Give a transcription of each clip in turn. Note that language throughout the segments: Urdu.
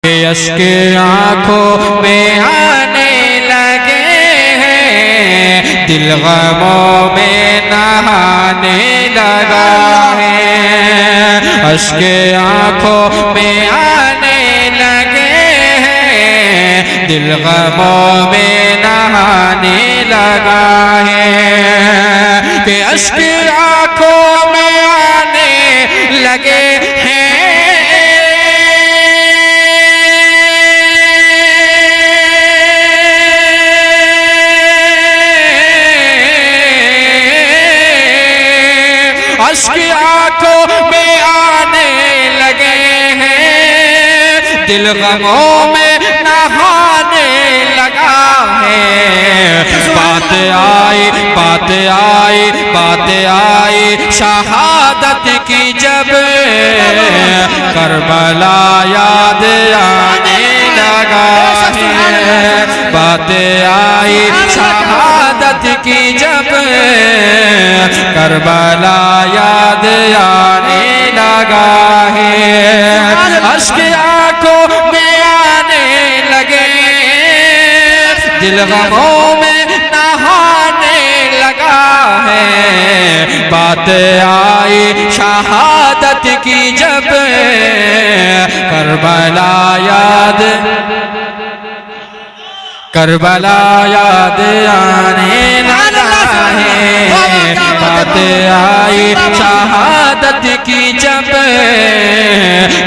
کہ اشک آنکھوں میں آنے لگے ہیں، دل غموں میں نہانے لگا ہے، اشک آنکھوں میں آنے لگے ہیں، دل غموں میں نہانے لگا ہے، کہ اشک آنکھوں میں آنے لگے ہیں، اشک آنکھوں میں آنے لگے ہیں، دل غموں میں نہانے لگا ہے، بات آئی بات آئی بات آئی شہادت کی جب کربلا یاد آنے لگا ہے، بات آئی شہادت کی جب کربلا یاد آنے لگا ہے، اشک آنکھوں میں آنے لگے، دل غموں میں نہانے لگا ہے، بات آئی شہادت کی جب کربلا یاد آنے لگا ہے، بات آئی شہادت کی جب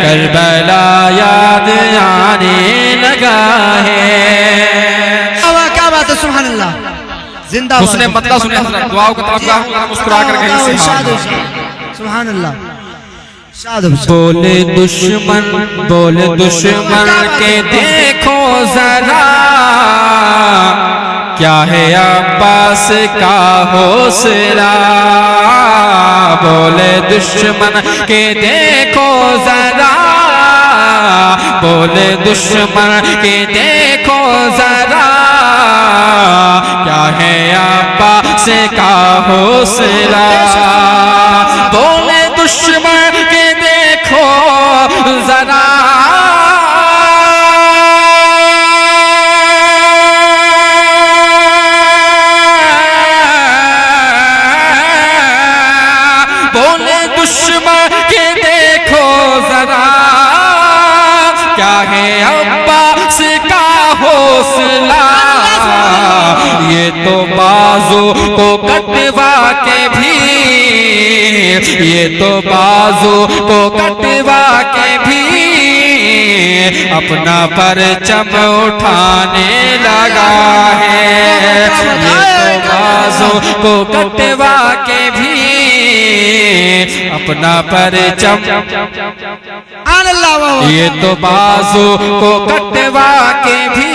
کربلا یاد آنے لگا ہے۔ کیا بات ہے، سبحان اللہ، زندہ باد، حسن مطلع سنے حضرت، دعاؤں کا توقع مسکرا کر کہیں سبحان اللہ۔ بولے دشمن کے دیکھو ذرا، کیا ہے عباس کا حوصلہ، بولے دشمن کے دیکھو ذرا، بولے دشمن کے دیکھو ذرا، کیا ہے عباس کا حوصلہ، بولے دشمن کے دیکھو ذرا، بولے دشمن کے دیکھو ذرا، کیا ہے عباس کا حوصلہ، یہ تو بازو کو کٹوا کے بھی، یہ تو بازو کو کٹوا کے بھی اپنا پرچم اٹھانے لگا ہے، یہ تو بازو کو کٹوا کے بھی اپنا پرچم، یہ تو بازو کو کٹوا کے بھی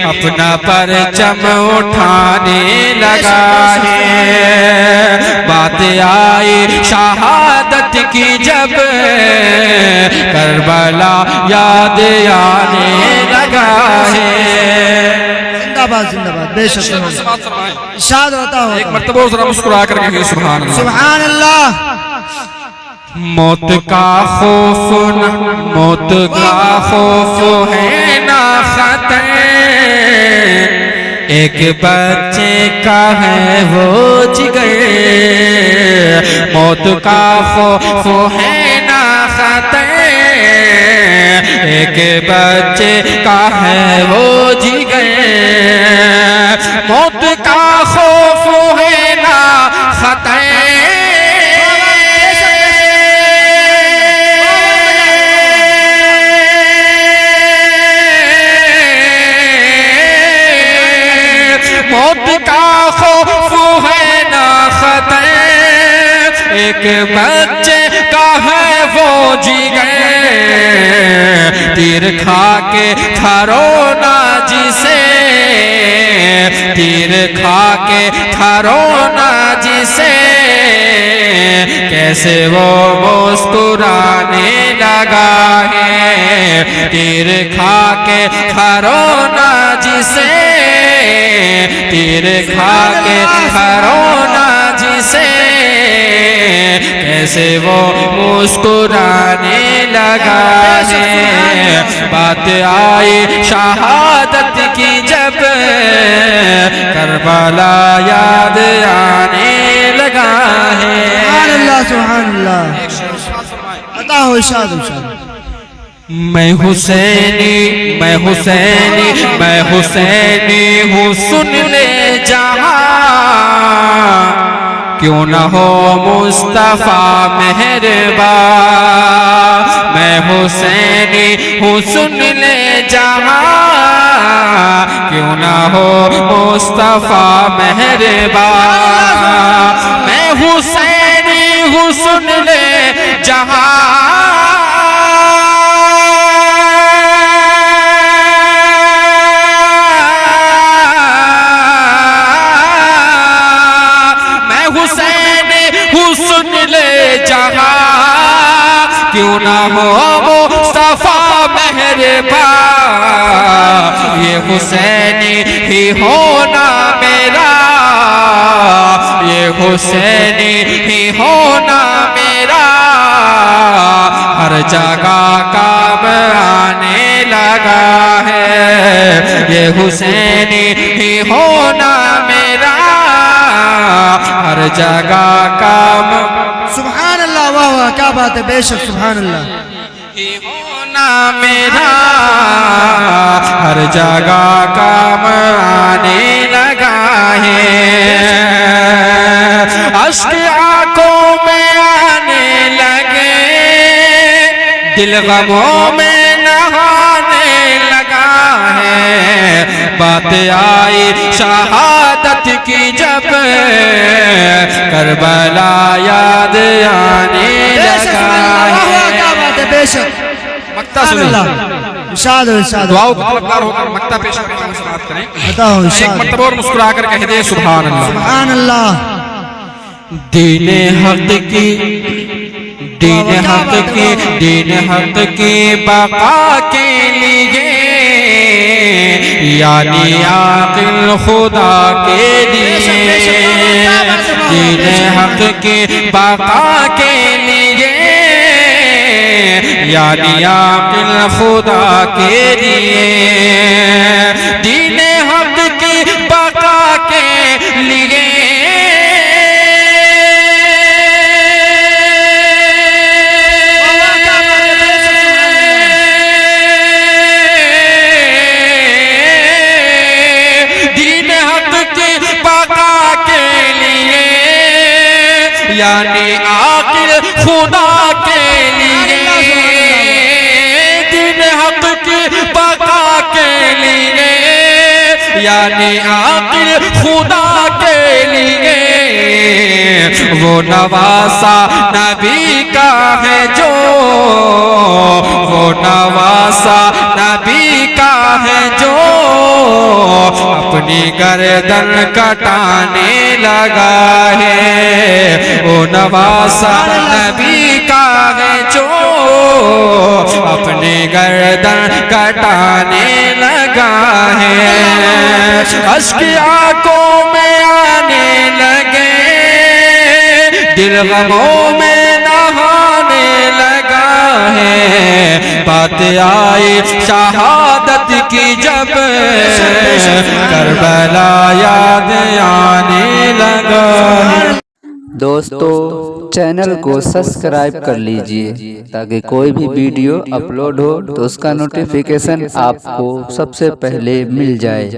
اپنا پرچم اٹھانے لگا ہے، بات آئی شہادت کی جب کربلا یاد آنے لگا ہے۔ زندہ باد زندہ باد، بے شک ارشاد ہوتا ہو، ایک مرتبہ ذرا مسکرا کر کہیں سبحان اللہ، سبحان اللہ۔ موت کا خوف ہے نا خطر، ایک بچے کا ہے وہ جگر، موت کا خوف ہے نا خطر، ایک بچے کا ہے وہ جگر، موت کا خوف ہے نا خطر، موت کا خوف ہے نا خطر، ایک بچے کا ہے وہ جگر، تیر کھا کے کھرونا جسے، تیر کھا کے کھرونا جسے، کیسے وہ مسکرانے لگا ہے، تیر کھا کے کھرونا جسے، تیر کھا کے کھرونا جسے، کیسے وہ مسکرانے لگا ہے، بات آئی شہادت کی جب کربلا یاد آنے لگا ہے. سبحان اللہ سبحان اللہ. عطا ہو ارشاد ارشاد. میں حسینی میں حسینی میں حسینی ہوں سن لے جہاں کیوں نہ ہو مصطفیٰ مہربان. میں حسینی ہوں سن لے جہاں کیوں نہ ہو مصطفیٰ مہربان. میں حسینی ہوں سن لے جہاں کیوں نہ ہو مصطفیٰ مہربان. یہ حسینی ہی ہونا میرا یہ حسینی ہی ہونا میرا ہر جگہ کام آنے لگا ہے. یہ حسینی ہی ہونا میرا ہر جگہ کام. سبحان اللہ. واہ واہ کیا بات ہے. بے شک سبحان اللہ. ہونا میرا ہر جگہ کام آنے لگا ہے. اشک آنکھوں میں آنے لگے دل غموں میں نہانے لگا ہے. بات آئی شہادت کی جب کربلا یاد آنے لگا ہے. کیا بات ہے. بے شک مقطع سنیں. ارشاد ارشاد. دعاؤں کا طلبگار ہو کر مقطع پیش کریں ہم سے بات کریں. عطا ہو ایک ارشاد. مرتبہ اور مسکرا کر کہہ دے سبحان اللہ. سبحان اللہ. دین حق کی دین حق کی دین حق کی بقا کے لیے یعنی عاقل خدا کے لیے دین حق کی بقا کے لیے یعنی عاقل خدا کے لیے دین حق کی بقا کے لیے یعنی عاقل خدا کے لیے دین حق کی بقا کے لیے یعنی عاقل خدا کے لیے وہ نواسا نبی کا ہے جو وہ نواسا نبی کا ہے جو اپنی گردن کٹانے لگا ہے. وہ نواسا نبی کا ہے جو اپنی گردن کٹانے لگا ہے. اشک آنکھوں میں آنے لگے دل غموں میں نہانے لگا ہے. بات آئی شہادت کی جب کربلا یاد آنے لگا ہے. دوستو چینل کو سبسکرائب کر لیجئے تاکہ کوئی بھی ویڈیو اپلوڈ ہو تو اس کا نوٹیفیکیشن آپ کو سب سے پہلے مل جائے.